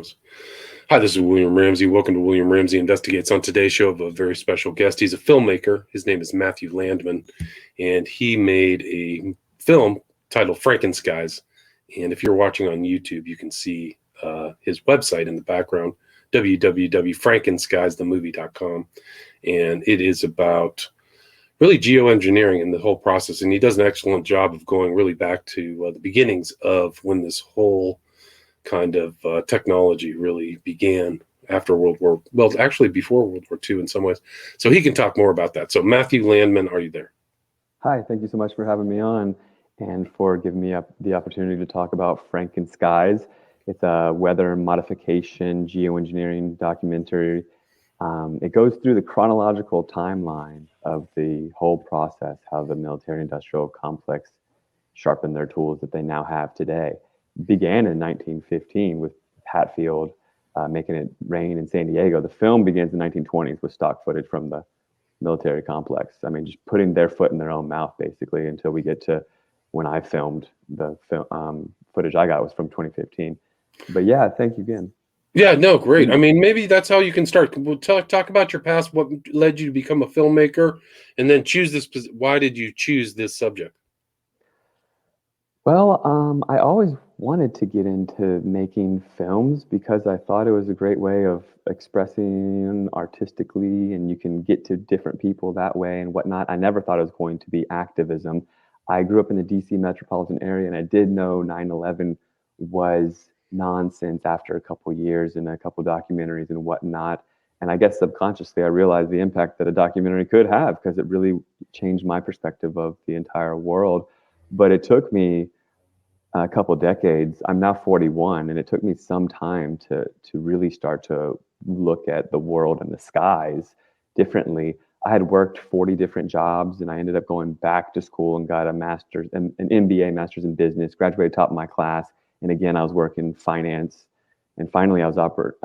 shows. Hi, this is William Ramsey. Welcome to William Ramsey Investigates. On today's show, I have a very special guest. He's a filmmaker. His name is Matthew Landman, and he made a film titled Frankenskies. And if you're watching on YouTube, you can see his website in the background, www.frankenskiesthemovie.com. And it is about really geoengineering and the whole process. And he does an excellent job of going really back to the beginnings of when this whole kind of technology really began after actually before World War II in some ways. So he can talk more about that. So Matthew Landman, are you there? Hi, thank you so much for having me on and for giving me the opportunity to talk about Frankenskies. It's a weather modification geoengineering documentary. It goes through the chronological timeline of the whole process, how the military-industrial complex sharpened their tools that they now have today. It began in 1915 with Hatfield making it rain in San Diego. The film begins in the 1920s with stock footage from the military complex. I mean, just putting their foot in their own mouth, basically, until we get to when I filmed. The footage I got was from 2015. But yeah, thank you again. Yeah, no, great. I mean, maybe that's how you can start. We'll talk about your past, what led you to become a filmmaker, and then choose this. Why did you choose this subject? Well, I always wanted to get into making films because I thought it was a great way of expressing artistically, and you can get to different people that way and whatnot. I never thought it was going to be activism. I grew up in the DC metropolitan area, and I did know 9/11 was nonsense after a couple years and a couple documentaries and whatnot. And I guess subconsciously I realized the impact that a documentary could have, because it really changed my perspective of the entire world. But it took me a couple decades. I'm now 41, and it took me some time to really start to look at the world and the skies differently. I had worked 40 different jobs, and I ended up going back to school and got a master's, an MBA, master's in business, graduated top of my class. And again, I was working finance. And finally, I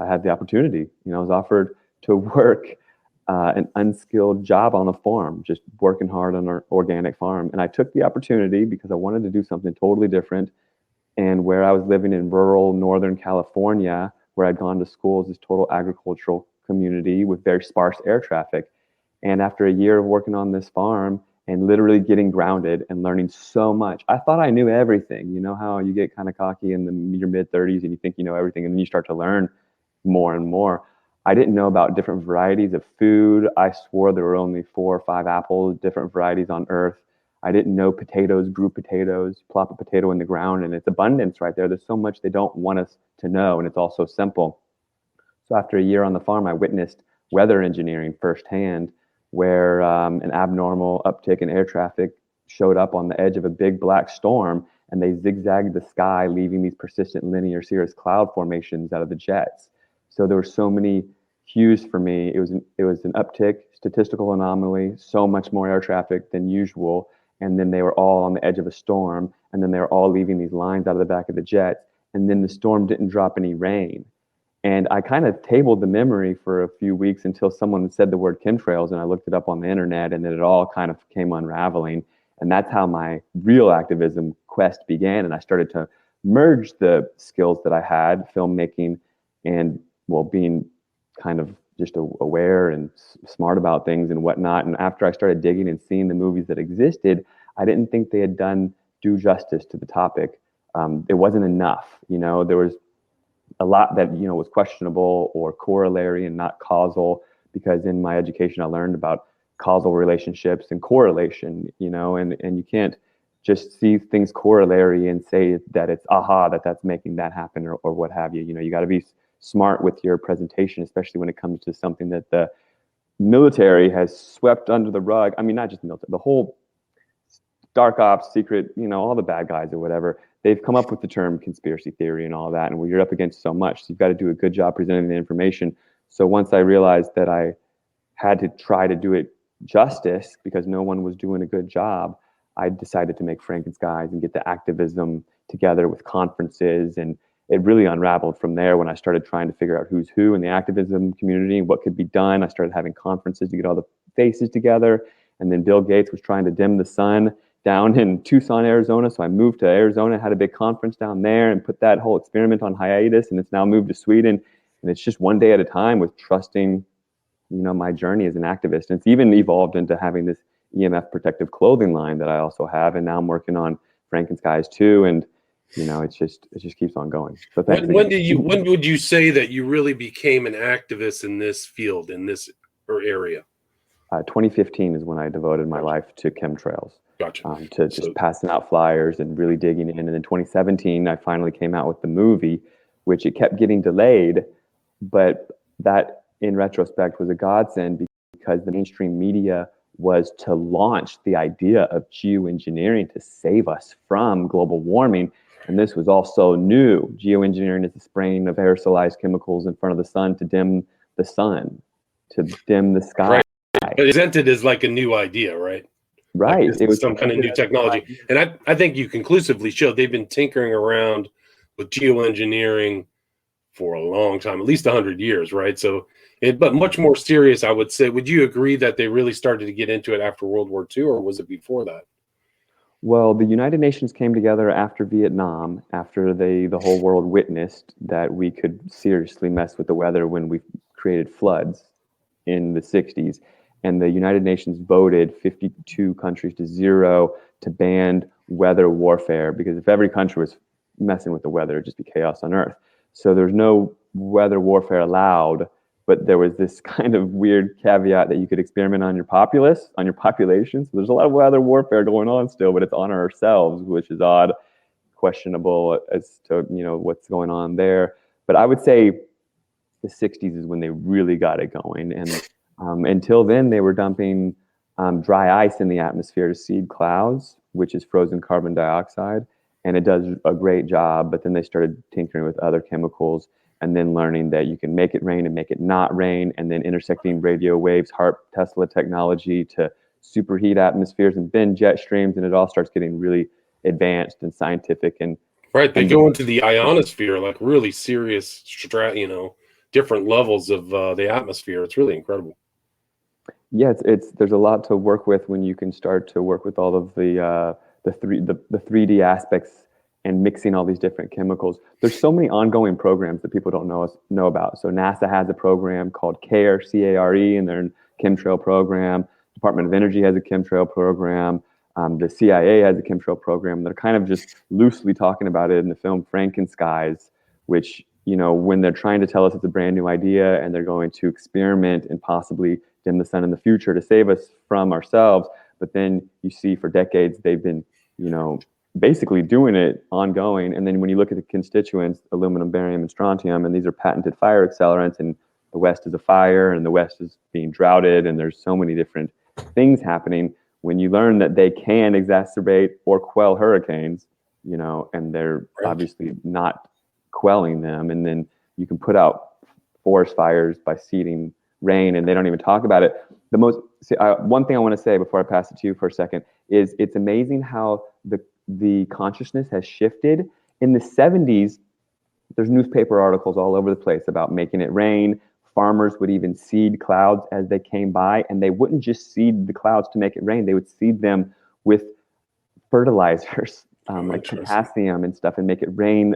had the opportunity. I was offered to work an unskilled job on a farm, just working hard on an organic farm. And I took the opportunity because I wanted to do something totally different. And where I was living in rural Northern California, where I'd gone to school, is this total agricultural community with very sparse air traffic. And after a year of working on this farm and literally getting grounded and learning so much, I thought I knew everything. You know how you get kind of cocky in your mid-30s and you think you know everything, and then you start to learn more and more. I didn't know about different varieties of food. I swore there were only 4 or 5 different varieties on Earth. I didn't know potatoes grew potatoes. Plop a potato in the ground and it's abundance right there. There's so much they don't want us to know, and it's all so simple. So after a year on the farm, I witnessed weather engineering firsthand, where an abnormal uptick in air traffic showed up on the edge of a big black storm, and they zigzagged the sky, leaving these persistent linear cirrus cloud formations out of the jets. So there were so many cues for me. It was an uptick, statistical anomaly, so much more air traffic than usual, and then they were all on the edge of a storm, and then they were all leaving these lines out of the back of the jets, and then the storm didn't drop any rain. And I kind of tabled the memory for a few weeks until someone said the word chemtrails, and I looked it up on the internet, and then it all kind of came unraveling. And that's how my real activism quest began. And I started to merge the skills that I had, filmmaking and, well, being kind of just aware and smart about things and whatnot. And after I started digging and seeing the movies that existed, I didn't think they had done due justice to the topic. It wasn't enough. There was a lot that was questionable or corollary and not causal, because in my education I learned about causal relationships and correlation, and you can't just see things corollary and say that it's that's making that happen or what have you. You got to be smart with your presentation, especially when it comes to something that the military has swept under the rug. I mean, not just military, the whole dark ops, secret, all the bad guys or whatever. They've come up with the term conspiracy theory and all that, and you're up against so much. So you've got to do a good job presenting the information. So once I realized that I had to try to do it justice because no one was doing a good job, I decided to make Frankenskies and get the activism together with conferences. And it really unraveled from there when I started trying to figure out who's who in the activism community and what could be done. I started having conferences to get all the faces together. And then Bill Gates was trying to dim the sun down in Tucson, Arizona. So I moved to Arizona, had a big conference down there, and put that whole experiment on hiatus. And it's now moved to Sweden. And it's just one day at a time with trusting, my journey as an activist. And it's even evolved into having this EMF protective clothing line that I also have. And now I'm working on Frankenskies too. And it just keeps on going. So thanks again. When would you say that you really became an activist in this field, in this area? 2015 is when I devoted my life to chemtrails. Gotcha. To just passing out flyers and really digging in. And then 2017, I finally came out with the movie, which it kept getting delayed, but that in retrospect was a godsend because the mainstream media was to launch the idea of geoengineering to save us from global warming. And this was also new. Geoengineering is the spraying of aerosolized chemicals in front of the sun to dim the sun, to dim the sky. Right. But presented as like a new idea, right? Right. Like it was some kind of new technology. And I think you conclusively showed they've been tinkering around with geoengineering for a long time, at least 100 years, right? So, but much more serious, I would say. Would you agree that they really started to get into it after World War II, or was it before that? Well, the United Nations came together after Vietnam, after the whole world witnessed that we could seriously mess with the weather when we created floods in the 60s. And the United Nations voted 52 countries to 0 to ban weather warfare, because if every country was messing with the weather, it'd just be chaos on Earth. So there's no weather warfare allowed, but there was this kind of weird caveat that you could experiment on your population. So there's a lot of weather warfare going on still, but it's on ourselves, which is odd, questionable as to what's going on there. But I would say the 60s is when they really got it going, and until then they were dumping dry ice in the atmosphere to seed clouds, which is frozen carbon dioxide, and it does a great job. But then they started tinkering with other chemicals, and then learning that you can make it rain and make it not rain, and then intersecting radio waves, HAARP Tesla technology to superheat atmospheres and bend jet streams, and it all starts getting really advanced and scientific. And right, they go into the ionosphere, like really serious, different levels of the atmosphere. It's really incredible. Yeah, there's a lot to work with when you can start to work with all of the 3D aspects and mixing all these different chemicals. There's so many ongoing programs that people don't know about. So NASA has a program called CARE, C-A-R-E, and their chemtrail program. Department of Energy has a chemtrail program. The CIA has a chemtrail program. They're kind of just loosely talking about it in the film Frankenskies, which, when they're trying to tell us it's a brand new idea and they're going to experiment and possibly dim the sun in the future to save us from ourselves. But then you see for decades they've been, basically doing it ongoing. And then when you look at the constituents, aluminum, barium, and strontium, and these are patented fire accelerants, and the West is a fire and the West is being droughted, and there's so many different things happening. When you learn that they can exacerbate or quell hurricanes, and they're obviously not quelling them, and then you can put out forest fires by seeding rain, and they don't even talk about it. One thing I want to say before I pass it to you for a second is it's amazing how the consciousness has shifted. In the 70s, there's newspaper articles all over the place about making it rain. Farmers would even seed clouds as they came by, and they wouldn't just seed the clouds to make it rain. They would seed them with fertilizers like potassium and stuff, and make it rain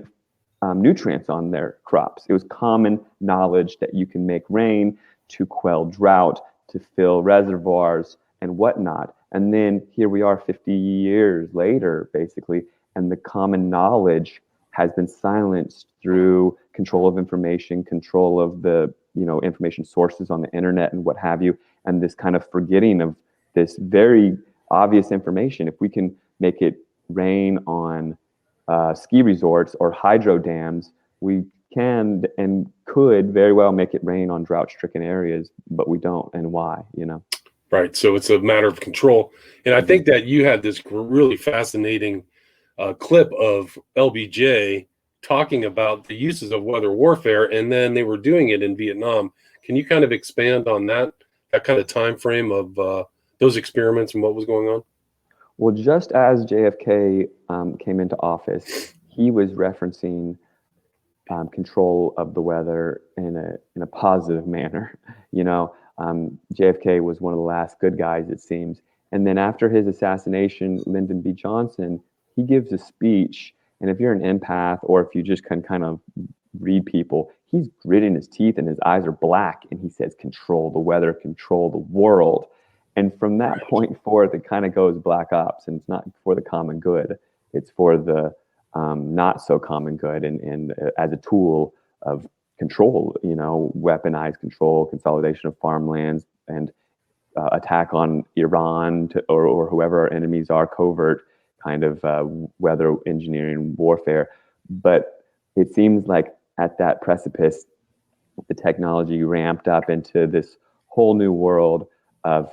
nutrients on their crops. It was common knowledge that you can make rain to quell drought, to fill reservoirs and whatnot. And then here we are 50 years later, basically, and the common knowledge has been silenced through control of information, control of the information sources on the internet and what have you, and this kind of forgetting of this very obvious information. If we can make it rain on ski resorts or hydro dams, we can and could very well make it rain on drought-stricken areas, but we don't. And why? Right. So it's a matter of control. And I think that you had this really fascinating clip of LBJ talking about the uses of weather warfare, and then they were doing it in Vietnam. Can you kind of expand on that kind of time frame of those experiments and what was going on? Well, just as JFK came into office, he was referencing control of the weather in a positive manner. JFK was one of the last good guys, it seems, And then after his assassination, Lyndon B. Johnson, he gives a speech. And if you're an empath, or if you just can kind of read people, he's gritting his teeth and his eyes are black. And he says, control the weather, control the world. And from that point forth, it kind of goes black ops, and it's not for the common good. It's for the not so common good, and as a tool of control, weaponized control, consolidation of farmlands, and attack on Iran or whoever our enemies are, covert kind of weather engineering warfare. But it seems like at that precipice, the technology ramped up into this whole new world of,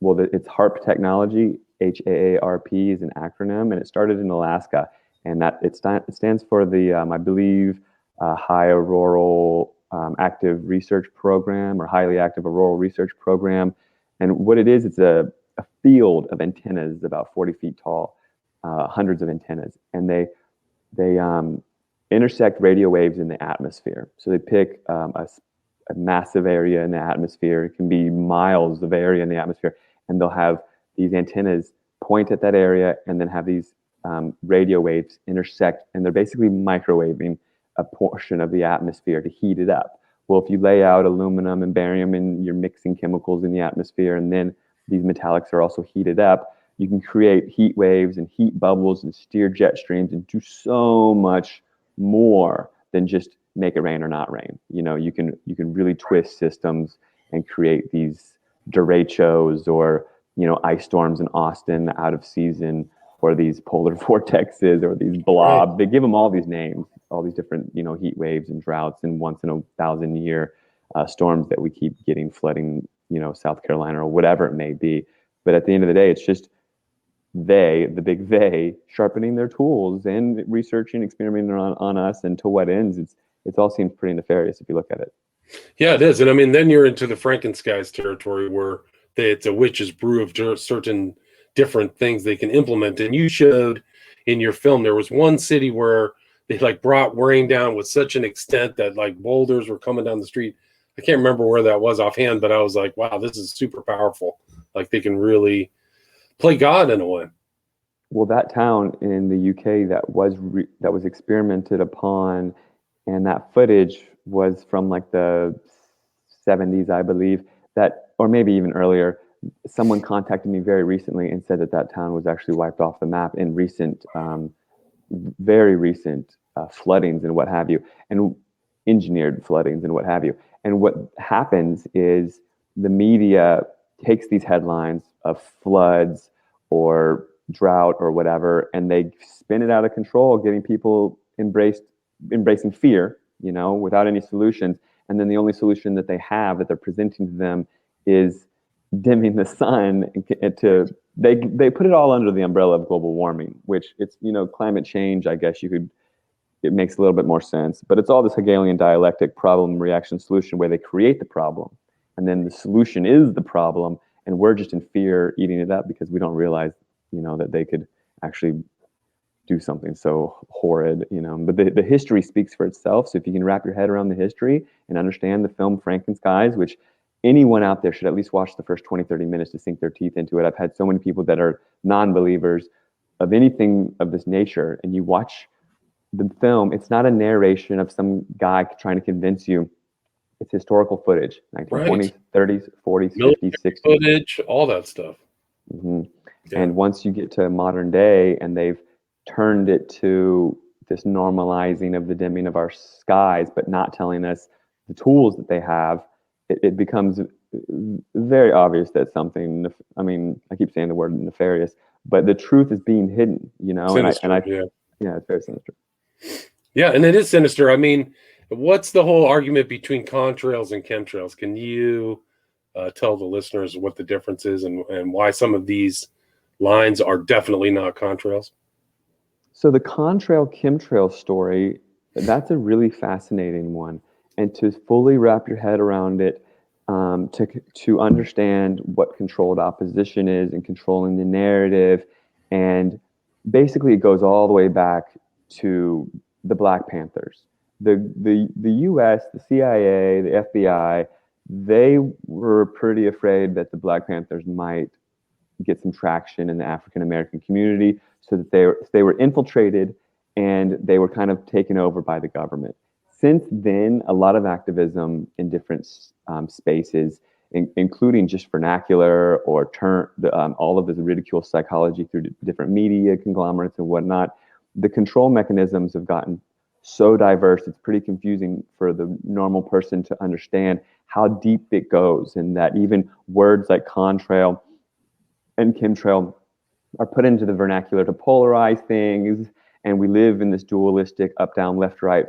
it's HAARP technology. HAARP is an acronym, and it started in Alaska. And that it stands for the, I believe, High Auroral Active Research Program, or Highly Active Auroral Research Program. And what it is, it's a field of antennas about 40 feet tall, hundreds of antennas. And they intersect radio waves in the atmosphere. So they pick a massive area in the atmosphere. It can be miles of area in the atmosphere. And they'll have these antennas point at that area and then have these radio waves intersect. And they're basically microwaving a portion of the atmosphere to heat it up. Well, if you lay out aluminum and barium and you're mixing chemicals in the atmosphere, and then these metallics are also heated up, you can create heat waves and heat bubbles and steer jet streams and do so much more than just make it rain or not rain. You can really twist systems and create these derechos, or ice storms in Austin out of season, or these polar vortexes, or these blobs. Right. They give them all these names, all these different heat waves and droughts and once in a 1,000-year storms that we keep getting, flooding South Carolina or whatever it may be. But at the end of the day, it's just the big they, sharpening their tools and researching, experimenting on us, and to what ends. It all seems pretty nefarious if you look at it. Yeah, it is. And I mean, then you're into the Frankenskies territory, where it's a witch's brew of certain different things they can implement. And you showed in your film, there was one city where they brought rain down with such an extent that boulders were coming down the street. I can't remember where that was offhand, but I was like, wow, this is super powerful. They can really play God in a way. Well, that town in the UK that was experimented upon, and that footage was from the 70s, I believe, or maybe even earlier. Someone contacted me very recently and said that town was actually wiped off the map in very recent floodings and what have you, and engineered floodings and what have you. And what happens is the media takes these headlines of floods or drought or whatever, and they spin it out of control, getting people embracing fear, without any solutions. And then the only solution that they have that they're presenting to them is dimming the sun. They put it all under the umbrella of global warming, which it's climate change. I guess it makes a little bit more sense, but it's all this Hegelian dialectic, problem, reaction, solution, where they create the problem, and then the solution is the problem, and we're just in fear eating it up because we don't realize that they could actually do something so horrid. But the history speaks for itself. So if you can wrap your head around the history and understand the film Frankenskies, which anyone out there should at least watch the first 20-30 minutes to sink their teeth into it. I've had so many people that are non-believers of anything of this nature, and you watch the film, it's not a narration of some guy trying to convince you. It's historical footage, 1920s, 30s, 40s, Military 50s, 60s. Footage, all that stuff. Mm-hmm. Yeah. And once you get to modern day, and they've turned it to this normalizing of the dimming of our skies, but not telling us the tools that they have, it becomes very obvious that something, I keep saying the word nefarious, but the truth is being hidden, Sinister, yeah, it's very sinister. Yeah, and it is sinister. I mean, what's the whole argument between contrails and chemtrails? Can you tell the listeners what the difference is, and why some of these lines are definitely not contrails? So the contrail chemtrail story, that's a really fascinating one. And to fully wrap your head around it, to understand what controlled opposition is and controlling the narrative, and basically it goes all the way back to the Black Panthers. The U.S., the CIA, the FBI, they were pretty afraid that the Black Panthers might get some traction in the African American community, so that they were infiltrated and they were kind of taken over by the government. Since then, a lot of activism in different spaces, including just vernacular or all of this ridicule psychology through different media conglomerates and whatnot. The control mechanisms have gotten so diverse, it's pretty confusing for the normal person to understand how deep it goes, and that even words like contrail and chemtrail are put into the vernacular to polarize things. And we live in this dualistic up, down, left, right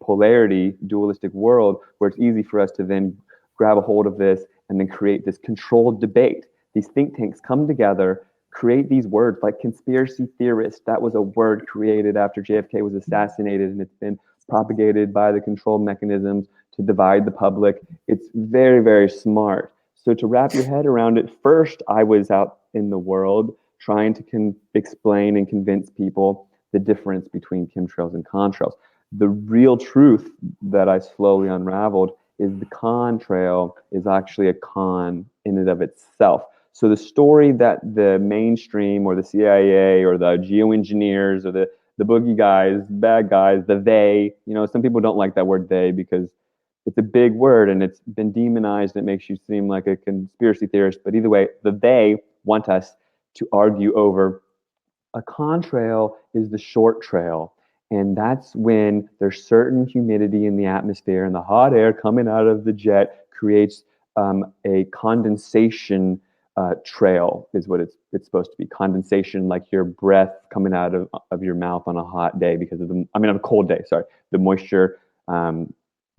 polarity, dualistic world, where it's easy for us to then grab a hold of this and then create this controlled debate. These think tanks come together, create these words like conspiracy theorist. That was a word created after JFK was assassinated, and it's been propagated by the control mechanisms to divide the public. It's very, very smart. So to wrap your head around it, first I was out in the world trying to explain and convince people the difference between chemtrails and contrails. The real truth that I slowly unraveled is the contrail is actually a con in and of itself. So the story that the mainstream or the CIA or the geoengineers or the boogie guys, bad guys, the they, some people don't like that word they because it's a big word and it's been demonized and it makes you seem like a conspiracy theorist. But either way, the they want us to argue over a contrail is the short trail. And that's when there's certain humidity in the atmosphere and the hot air coming out of the jet creates a condensation trail is what it's supposed to be. Condensation, like your breath coming out of your mouth on a hot day because of on a cold day, sorry. The moisture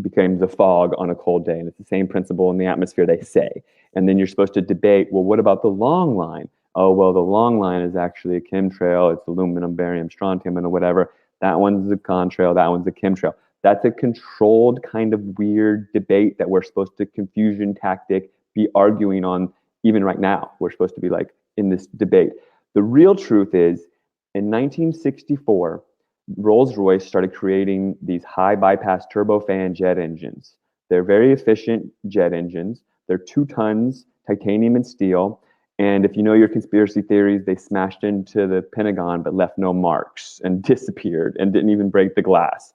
became the fog on a cold day. And it's the same principle in the atmosphere, they say. And then you're supposed to debate, well, what about the long line? Oh, well, the long line is actually a chemtrail. It's aluminum, barium, strontium, and whatever. That one's a contrail. That one's a chemtrail. That's a controlled kind of weird debate that we're supposed to confusion tactic be arguing on even right now. We're supposed to be like in this debate. The real truth is in 1964, Rolls-Royce started creating these high bypass turbofan jet engines. They're very efficient jet engines. They're 2 tons, titanium and steel. And if you know your conspiracy theories, they smashed into the Pentagon but left no marks and disappeared and didn't even break the glass,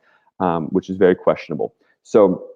which is very questionable. So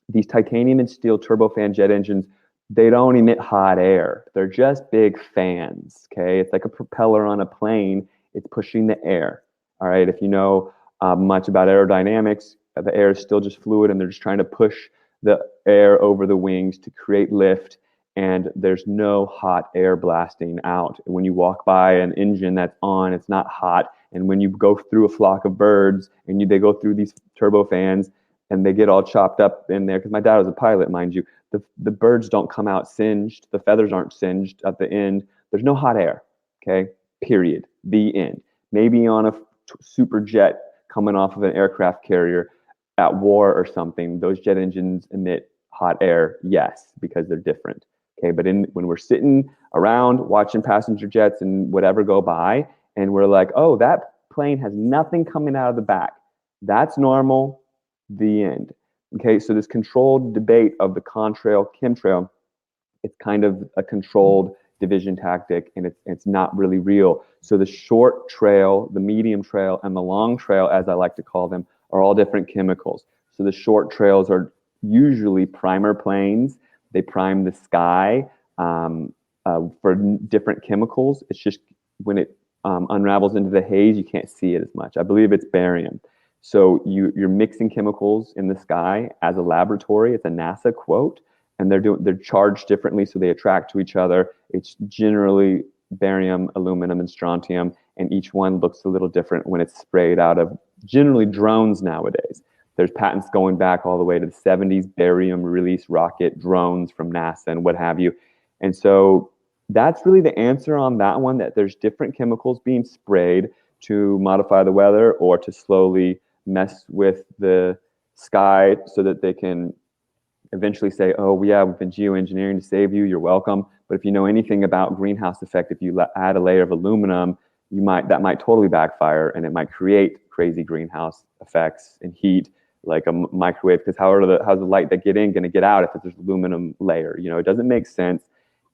these titanium and steel turbofan jet engines, they don't emit hot air. They're just big fans, okay? It's like a propeller on a plane. It's pushing the air, all right? If you know much about aerodynamics, the air is still just fluid and they're just trying to push the air over the wings to create lift, and there's no hot air blasting out. When you walk by an engine that's on, it's not hot. And when you go through a flock of birds and they go through these turbofans and they get all chopped up in there, because my dad was a pilot, mind you, the birds don't come out singed, the feathers aren't singed at the end. There's no hot air, okay? Period. The end. Maybe on a super jet coming off of an aircraft carrier at war or something, those jet engines emit hot air, yes, because they're different. Okay, but when we're sitting around watching passenger jets and whatever go by, and we're like, oh, that plane has nothing coming out of the back. That's normal. The end. Okay, so this controlled debate of the contrail, chemtrail, it's kind of a controlled division tactic, and it's not really real. So the short trail, the medium trail, and the long trail, as I like to call them, are all different chemicals. So the short trails are usually primer planes. They prime the sky for different chemicals. It's just when it unravels into the haze, you can't see it as much. I believe it's barium. So you're mixing chemicals in the sky as a laboratory. It's a NASA quote, and they're charged differently, so they attract to each other. It's generally barium, aluminum, and strontium, and each one looks a little different when it's sprayed out of generally drones nowadays. There's patents going back all the way to the 70s, barium release rocket drones from NASA and what have you. And so that's really the answer on that one, that there's different chemicals being sprayed to modify the weather or to slowly mess with the sky so that they can eventually say, oh, yeah, we've been geoengineering to save you, you're welcome. But if you know anything about greenhouse effect, if you add a layer of aluminum, that might totally backfire, and it might create crazy greenhouse effects and heat, like a microwave, because how's the light that get in going to get out if there's aluminum layer? It doesn't make sense.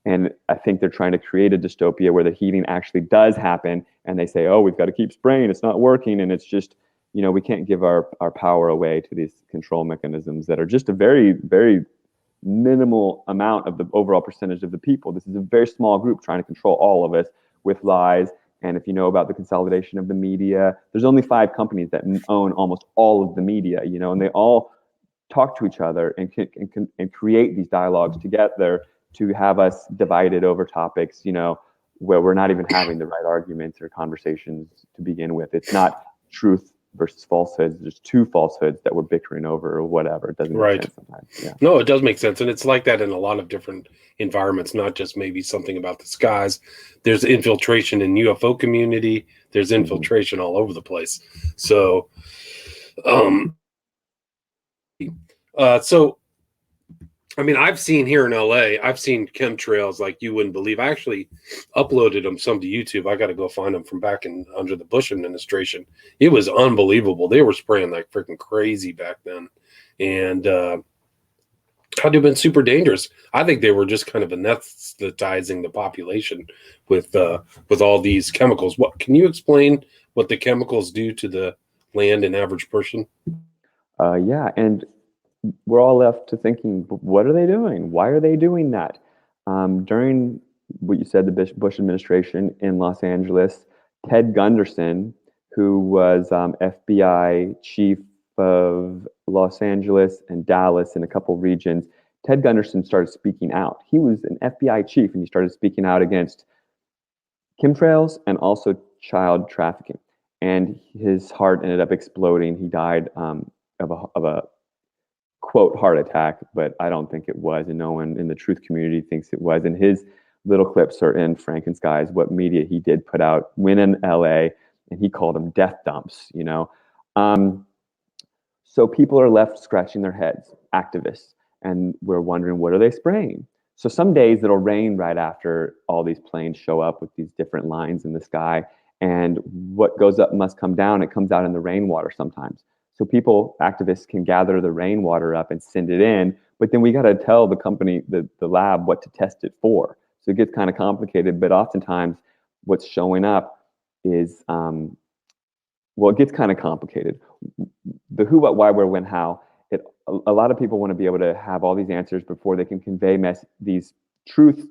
And I think they're trying to create a dystopia where the heating actually does happen, and they say, oh, we've got to keep spraying, it's not working. And it's just, we can't give our power away to these control mechanisms that are just a very, very minimal amount of the overall percentage of the people. This is a very small group trying to control all of us with lies. And if you know about the consolidation of the media, there's only 5 companies that own almost all of the media, and they all talk to each other and create these dialogues together to have us divided over topics, where we're not even having the right arguments or conversations to begin with. It's not truth versus falsehoods. There's 2 falsehoods that we're bickering over or whatever. It doesn't make sense sometimes. Yeah. No, it does make sense. And it's like that in a lot of different environments, not just maybe something about the skies. There's infiltration in UFO community. There's infiltration all over the place. So, I mean, I've seen here in LA, I've seen chemtrails like you wouldn't believe. I actually uploaded some to YouTube. I got to go find them from back under the Bush administration. It was unbelievable. They were spraying like freaking crazy back then. And had to have been super dangerous. I think they were just kind of anesthetizing the population with all these chemicals. What can you explain what the chemicals do to the land and average person? Yeah, and we're all left to thinking, what are they doing? Why are they doing that? During what you said, the Bush administration in Los Angeles, Ted Gunderson, who was FBI chief of Los Angeles and Dallas and a couple regions, Ted Gunderson started speaking out. He was an FBI chief, and he started speaking out against chemtrails and also child trafficking. And his heart ended up exploding. He died of a quote heart attack, but I don't think it was, and no one in the truth community thinks it was. And his little clips are in Frankenskies, what media he did put out when in LA, and he called them death dumps, So people are left scratching their heads, activists, and we're wondering, what are they spraying? So some days it'll rain right after all these planes show up with these different lines in the sky, and what goes up must come down. It comes out in the rainwater sometimes. So people, activists, can gather the rainwater up and send it in, but then we got to tell the company, the lab, what to test it for. So it gets kind of complicated, but oftentimes what's showing up is, it gets kind of complicated. The who, what, why, where, when, how. A lot of people want to be able to have all these answers before they can convey these truth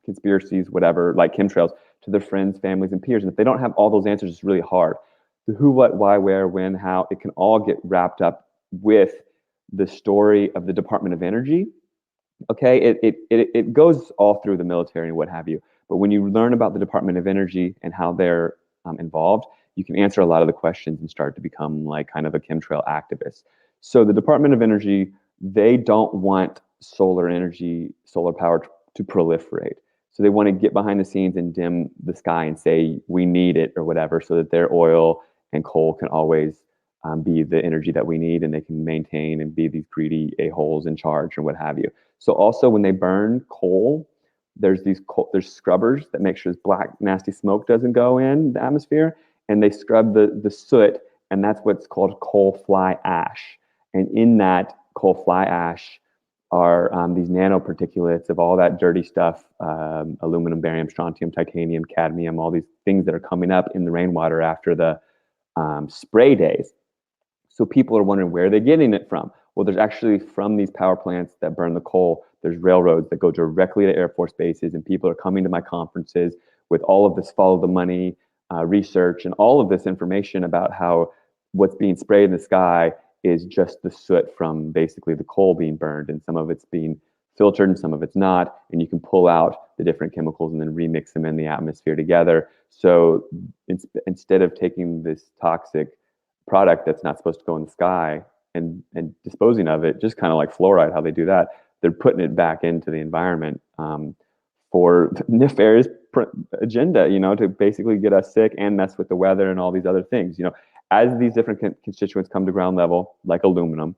conspiracies, whatever, like chemtrails, to their friends, families, and peers. And if they don't have all those answers, it's really hard. The who, what, why, where, when, how, it can all get wrapped up with the story of the Department of Energy. Okay, it goes all through the military and what have you. But when you learn about the Department of Energy and how they're involved, you can answer a lot of the questions and start to become like kind of a chemtrail activist. So the Department of Energy, they don't want solar power to proliferate. So they want to get behind the scenes and dim the sky and say, we need it or whatever, so that their oil and coal can always be the energy that we need, and they can maintain and be these greedy a-holes in charge or what have you. So also when they burn coal, there's scrubbers that make sure this black, nasty smoke doesn't go in the atmosphere, and they scrub the soot, and that's what's called coal fly ash. And in that coal fly ash are these nanoparticulates of all that dirty stuff, aluminum, barium, strontium, titanium, cadmium, all these things that are coming up in the rainwater after the spray days. So people are wondering, where are they getting it from? Well, there's actually from these power plants that burn the coal, there's railroads that go directly to Air Force bases, and people are coming to my conferences with all of this follow the money research and all of this information about how what's being sprayed in the sky is just the soot from basically the coal being burned, and some of it's being filtered and some of it's not, and you can pull out the different chemicals and then remix them in the atmosphere together. So instead of taking this toxic product that's not supposed to go in the sky and disposing of it, just kind of like fluoride, how they do that, they're putting it back into the environment for nefarious agenda, to basically get us sick and mess with the weather and all these other things. As these different constituents come to ground level, like aluminum,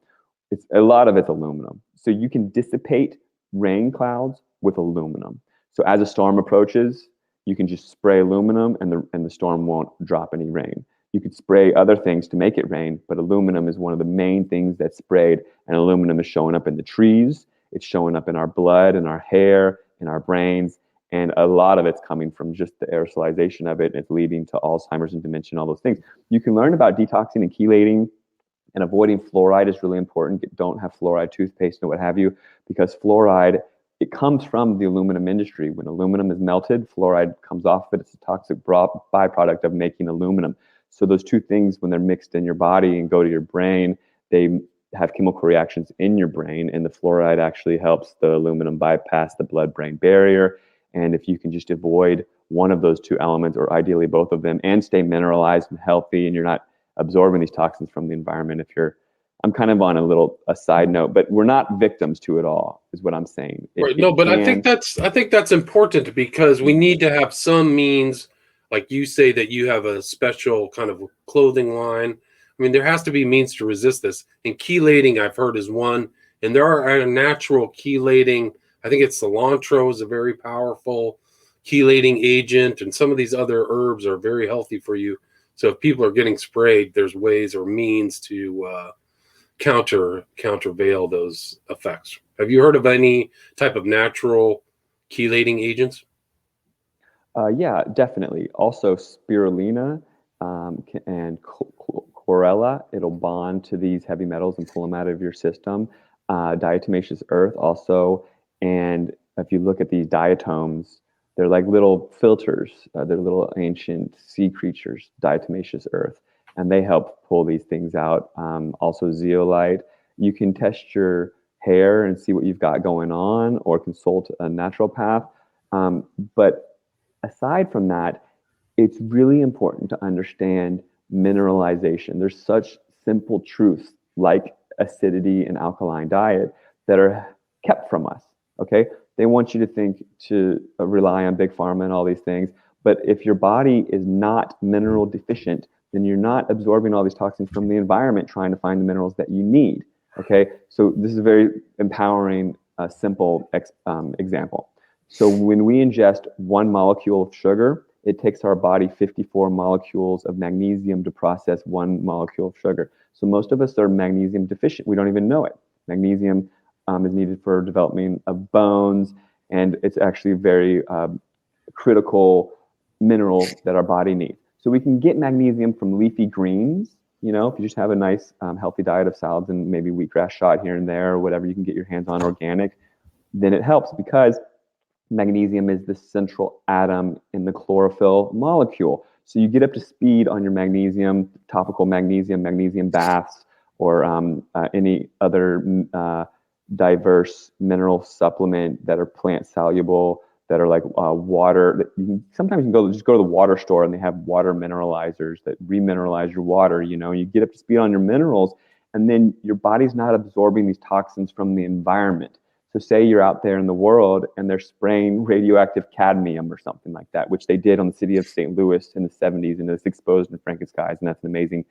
a lot of it's aluminum. So you can dissipate rain clouds with aluminum. So as a storm approaches, you can just spray aluminum and the storm won't drop any rain. You could spray other things to make it rain, but aluminum is one of the main things that's sprayed, and aluminum is showing up in the trees. It's showing up in our blood and our hair in our brains. And a lot of it's coming from just the aerosolization of it. It's leading to Alzheimer's and dementia and all those things. You can learn about detoxing and chelating, and avoiding fluoride is really important. Don't have fluoride toothpaste and what have you, because fluoride, it comes from the aluminum industry. When aluminum is melted, fluoride comes off of it. It's a toxic byproduct of making aluminum. So those two things, when they're mixed in your body and go to your brain, they have chemical reactions in your brain, and the fluoride actually helps the aluminum bypass the blood-brain barrier. And if you can just avoid one of those two elements, or ideally both of them, and stay mineralized and healthy, and you're not absorbing these toxins from the environment, I'm kind of on a side note, but we're not victims to it all, is what I'm saying. Right. No, but I think that's important, because we need to have some means, like you say that you have a special kind of clothing line. I mean, there has to be means to resist this. And chelating, I've heard, is one. And there are natural chelating. I think it's cilantro is a very powerful chelating agent, and some of these other herbs are very healthy for you. So if people are getting sprayed, there's ways or means to countervail those effects. Have you heard of any type of natural chelating agents? Yeah, definitely. Also, spirulina and chlorella, it'll bond to these heavy metals and pull them out of your system. Diatomaceous earth also. And if you look at these diatoms, they're like little filters. They're little ancient sea creatures, diatomaceous earth, and they help pull these things out. Also, zeolite. You can test your hair and see what you've got going on, or consult a naturopath. But aside from that, it's really important to understand mineralization. There's such simple truths like acidity and alkaline diet that are kept from us. Okay, they want you to think to rely on big pharma and all these things, but if your body is not mineral deficient, then you're not absorbing all these toxins from the environment trying to find the minerals that you need. Okay, so this is a very empowering, simple example. So when we ingest 1 molecule of sugar, it takes our body 54 molecules of magnesium to process 1 molecule of sugar. So most of us are magnesium deficient. We don't even know it. Magnesium is needed for development of bones, and it's actually a very critical mineral that our body needs. So we can get magnesium from leafy greens. You know, if you just have a nice, healthy diet of salads and maybe wheatgrass shot here and there, or whatever you can get your hands on organic, then it helps, because magnesium is the central atom in the chlorophyll molecule. So you get up to speed on your magnesium, topical magnesium baths, or any other diverse mineral supplement that are plant soluble, that are like water. That sometimes you can just go to the water store and they have water mineralizers that remineralize your water. You know, you get up to speed on your minerals, and then your body's not absorbing these toxins from the environment. So say you're out there in the world and they're spraying radioactive cadmium or something like that, which they did on the city of St. Louis in the 70s, and it's exposed in Frankenskies, and that's an amazing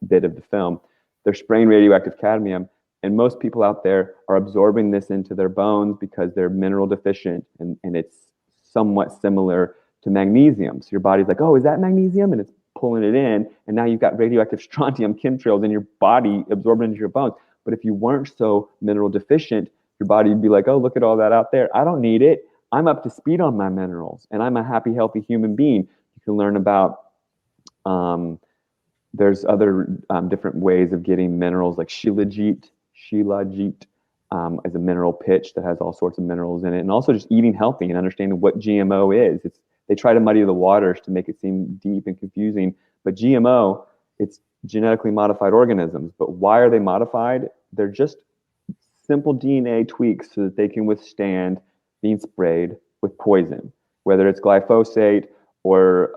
bit of the film. They're spraying radioactive cadmium, and most people out there are absorbing this into their bones because they're mineral deficient, and it's somewhat similar to magnesium. So your body's like, oh, is that magnesium? And it's pulling it in, and now you've got radioactive strontium chemtrails in your body absorbed into your bones. But if you weren't so mineral deficient, your body would be like, oh, look at all that out there. I don't need it. I'm up to speed on my minerals, and I'm a happy, healthy human being. You can learn about, there's other different ways of getting minerals, like shilajit is a mineral pitch that has all sorts of minerals in it. And also just eating healthy and understanding what GMO is. They try to muddy the waters to make it seem deep and confusing. But GMO, it's genetically modified organisms. But why are they modified? They're just simple DNA tweaks so that they can withstand being sprayed with poison, whether it's glyphosate or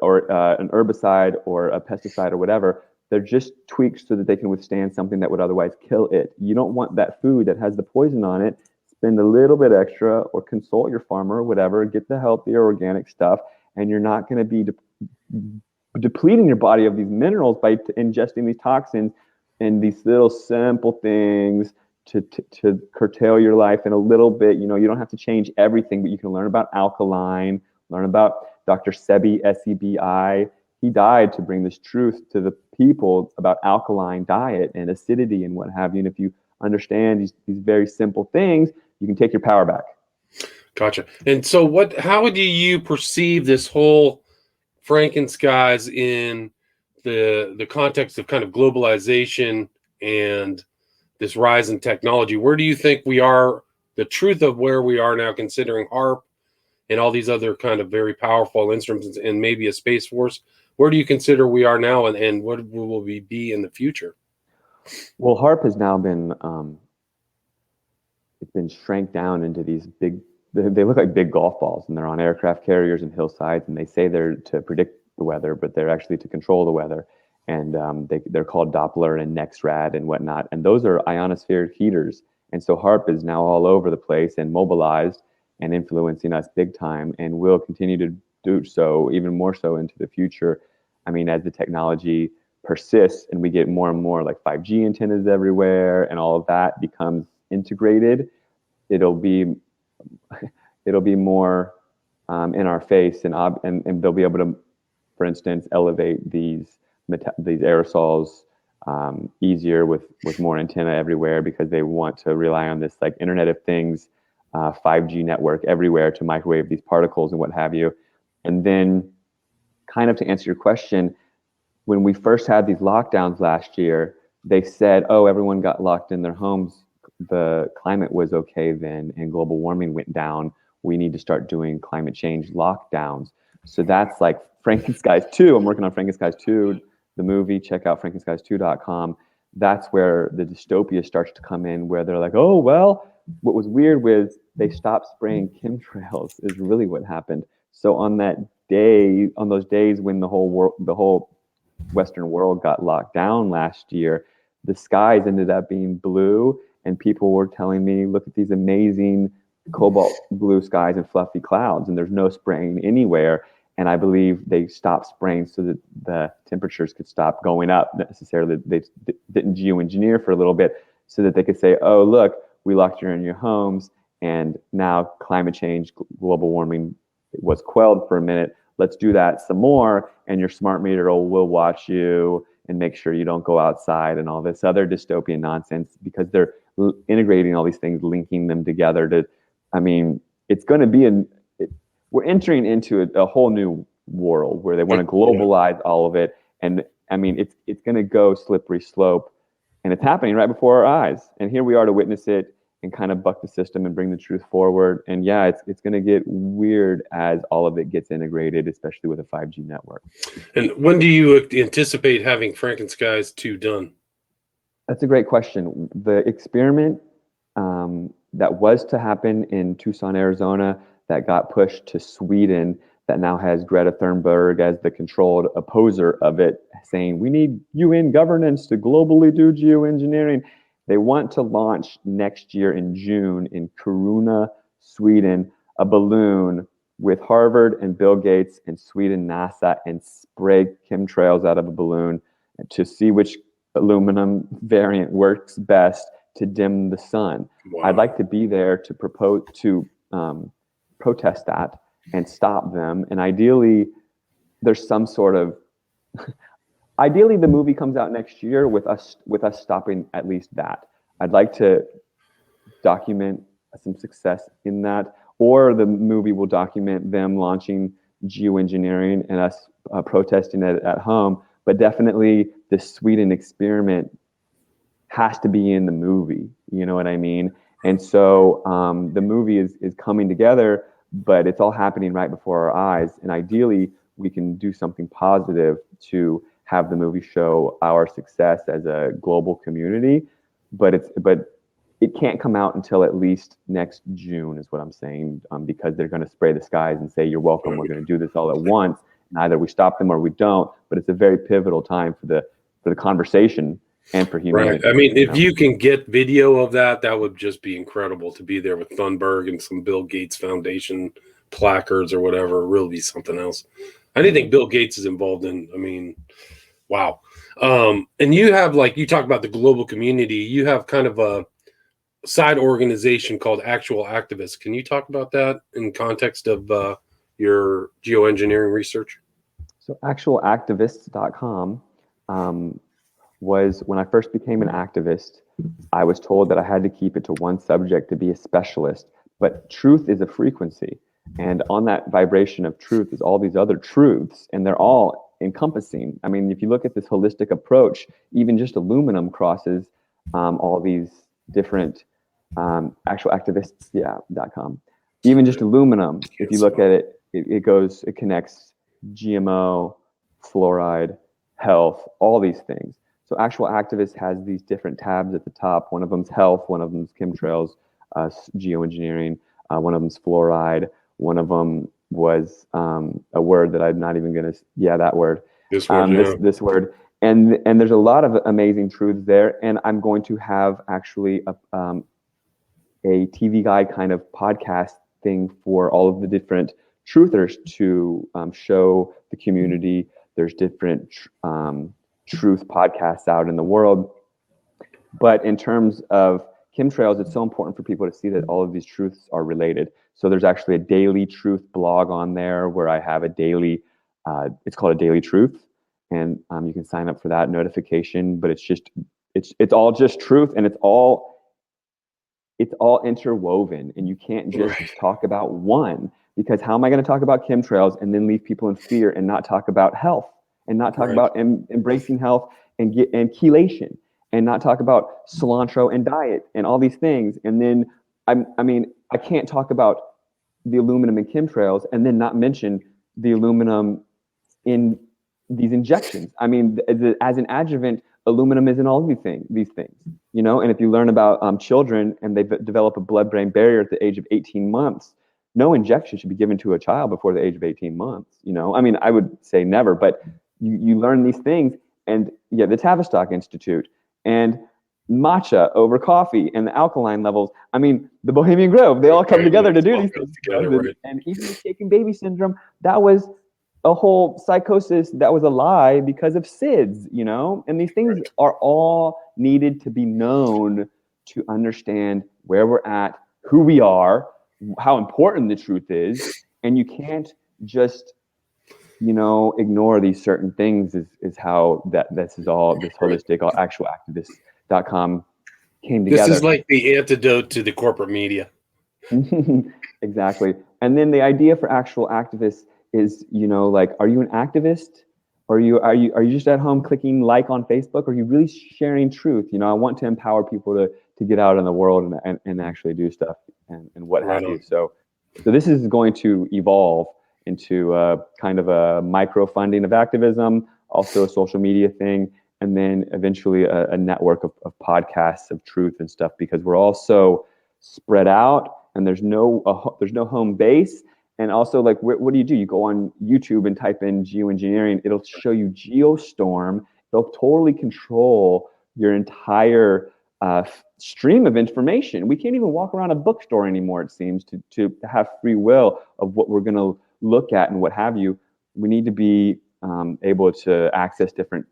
an herbicide or a pesticide or whatever. They're just tweaks so that they can withstand something that would otherwise kill it. You don't want that food that has the poison on it. Spend a little bit extra, or consult your farmer or whatever, get the healthier organic stuff, and you're not going to be depleting your body of these minerals by ingesting these toxins and these little simple things to curtail your life in a little bit. You know, you don't have to change everything, but you can learn about alkaline, learn about Dr. Sebi, S-E-B-I. He died to bring this truth to the people about alkaline diet and acidity and what have you. And if you understand these very simple things, you can take your power back. Gotcha. And so how do you perceive this whole Frankenskies in the context of kind of globalization and this rise in technology? Where do you think we are, the truth of where we are now, considering HARP and all these other kind of very powerful instruments and maybe a space force? Where do you consider we are now, and what will we be in the future? Well, HARP has now been it's been shrank down into these big, they look like big golf balls, and they're on aircraft carriers and hillsides, and they say they're to predict the weather, but they're actually to control the weather. And they're called Doppler and NEXRAD and whatnot. And those are ionosphere heaters. And so HARP is now all over the place and mobilized and influencing us big time, and will continue to do so, even more so into the future. I mean, as the technology persists and we get more and more like 5G antennas everywhere and all of that becomes integrated, it'll be more in our face, and they'll be able to, for instance, elevate these aerosols easier with more antenna everywhere, because they want to rely on this like Internet of Things 5G network everywhere to microwave these particles and what have you. And then, kind of to answer your question, when we first had these lockdowns last year, they said, oh, everyone got locked in their homes. The climate was okay then, and global warming went down. We need to start doing climate change lockdowns. So that's like Frankenskies 2. I'm working on Frankenskies 2, the movie. Check out frankenskies2.com. That's where the dystopia starts to come in, where they're like, oh, well, what was weird was they stopped spraying chemtrails is really what happened. So on those days when the whole Western world got locked down last year, the skies ended up being blue, and people were telling me, look at these amazing cobalt blue skies and fluffy clouds, and there's no spraying anywhere. And I believe they stopped spraying so that the temperatures could stop going up. Necessarily, they didn't geoengineer for a little bit so that they could say, oh, look, we locked you in your homes, and now climate change, global warming was quelled for a minute. Let's do that some more, and your smart meter will watch you and make sure you don't go outside and all this other dystopian nonsense, because they're integrating all these things, linking them together to, I mean, it's going to be we're entering into a whole new world where they want to globalize all of it. And I mean, it's going to go slippery slope, and it's happening right before our eyes. And here we are to witness it and kind of buck the system and bring the truth forward. And yeah, it's going to get weird as all of it gets integrated, especially with a 5G network. And when do you anticipate having Frankenskies 2 done? That's a great question. The experiment that was to happen in Tucson, Arizona, that got pushed to Sweden, that now has Greta Thunberg as the controlled opposer of it, saying we need UN governance to globally do geoengineering. They want to launch next year in June in Kiruna, Sweden, a balloon with Harvard and Bill Gates and Sweden NASA, and spray chemtrails out of a balloon to see which aluminum variant works best to dim the sun. Wow. I'd like to be there to protest that and stop them. And ideally, there's some sort of ideally the movie comes out next year with us stopping at least that. I'd like to document some success in that, or the movie will document them launching geoengineering and us protesting it at home. But definitely the Sweden experiment has to be in the movie. You know what I mean? And so the movie is coming together, but it's all happening right before our eyes. And ideally, we can do something positive to have the movie show our success as a global community. But it can't come out until at least next June, is what I'm saying, because they're going to spray the skies and say, you're welcome, we're going to do this all at once. And either we stop them or we don't. But it's a very pivotal time for the conversation and for humanity. Right. I mean, if you can get video of that, that would just be incredible to be there with Thunberg and some Bill Gates Foundation placards or whatever. It really be something else. Anything Bill Gates is involved in, I mean, wow. And you have, like, you talk about the global community, you have kind of a side organization called Actual Activists. Can you talk about that in context of your geoengineering research? So actualactivists.com was, when I first became an activist, I was told that I had to keep it to one subject to be a specialist, but truth is a frequency. And on that vibration of truth is all these other truths, and they're all encompassing. I mean, if you look at this holistic approach, even just aluminum crosses all these different actualactivists.com. Even just aluminum, if you look at it, it connects GMO, fluoride, health, all these things. So Actual Activist has these different tabs at the top. One of them's health, one of them's chemtrails, geoengineering, one of them's fluoride, one of them was a word that I'm not even going to, that word. This word, this word. And there's a lot of amazing truths there. And I'm going to have actually a TV Guide kind of podcast thing for all of the different truthers to show the community. There's different truth podcasts out in the world. But in terms of chemtrails, it's so important for people to see that all of these truths are related. So there's actually a daily truth blog on there where I have a daily, it's called a daily truth. And you can sign up for that notification, but it's all just truth, and it's all interwoven, and you can't just talk about one, because how am I going to talk about chemtrails and then leave people in fear and not talk about health and not talk about embracing health and chelation and not talk about cilantro and diet and all these things. And then I can't talk about the aluminum in chemtrails and then not mention the aluminum in these injections. I mean, as an adjuvant, aluminum is in all these things, you know. And if you learn about children and they develop a blood-brain barrier at the age of 18 months, no injection should be given to a child before the age of 18 months. You know, I mean, I would say never, but you learn these things. And the Tavistock Institute and matcha over coffee and the alkaline levels. I mean, the Bohemian Grove, they all come together to do these things. And even the shaken baby syndrome, that was a whole psychosis that was a lie because of SIDS, you know? And these things are all needed to be known to understand where we're at, who we are, how important the truth is. And you can't just, you know, ignore these certain things is how this holistic actualactivist.com came together. This is like the antidote to the corporate media. Exactly. And then the idea for Actual Activists is, you know, like, are you an activist? Or are you just at home clicking like on Facebook? Or are you really sharing truth? You know, I want to empower people to get out in the world and actually do stuff and what have you. So this is going to evolve into kind of a micro funding of activism, also a social media thing, and then eventually a network of podcasts of truth and stuff, because we're all so spread out and there's no home base. And also, like, what do? You go on YouTube and type in geoengineering. It'll show you geostorm. It'll totally control your entire stream of information. We can't even walk around a bookstore anymore, it seems, to have free will of what we're going to look at and what have you. We need to be able to access different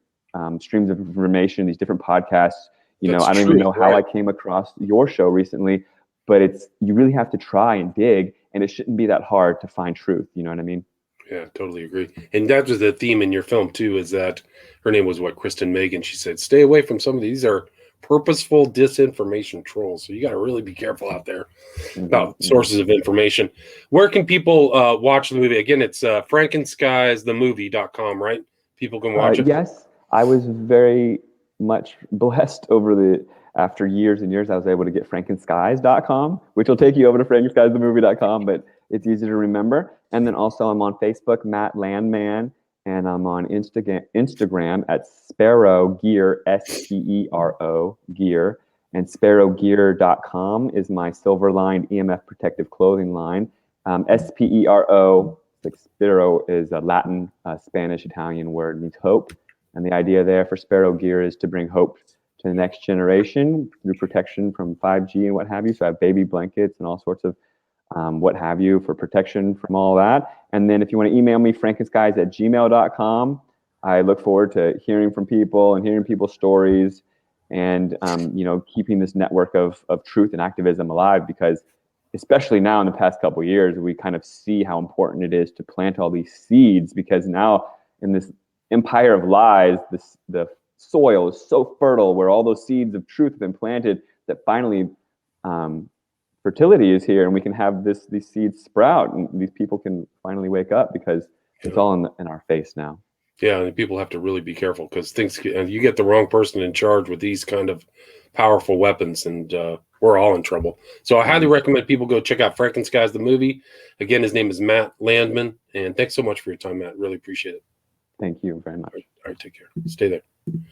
streams of information, these different podcasts. You know, I don't even know how I came across your show recently, but you really have to try and dig. And it shouldn't be that hard to find truth. You know what I mean? Yeah, totally agree. And that was the theme in your film too, is that her name was Kristen Megan. She said, stay away from some of these are purposeful disinformation trolls. So you got to really be careful out there about sources of information. Where can people watch the movie? Again, it's Frankenskies.com, right? People can watch it. Yes, I was very much blessed after years and years, I was able to get Frankenskies.com, which will take you over to Frankenskiesthemovie.com, but it's easy to remember. And then also I'm on Facebook, Matt Landman, and I'm on Instagram at Sparrow Gear, SPERO Gear. And sparrowgear.com is my silver-lined EMF protective clothing line. SPERO, like Sparrow is a Latin, Spanish, Italian word, means hope. And the idea there for Sparrow Gear is to bring hope to the next generation through protection from 5G and what have you. So I have baby blankets and all sorts of what have you for protection from all that. And then if you want to email me, frankenskies@gmail.com. I look forward to hearing from people and hearing people's stories and, you know, keeping this network of truth and activism alive, because especially now in the past couple of years, we kind of see how important it is to plant all these seeds, because now in this empire of lies, the soil is so fertile where all those seeds of truth have been planted that finally fertility is here, and we can have these seeds sprout, and these people can finally wake up because it's all in our face now. Yeah, and people have to really be careful because you get the wrong person in charge with these kind of powerful weapons, and we're all in trouble. So I highly recommend people go check out Frankenskies the movie. Again, his name is Matt Landman, and thanks so much for your time, Matt. Really appreciate it. Thank you very much. All right, take care. Stay there.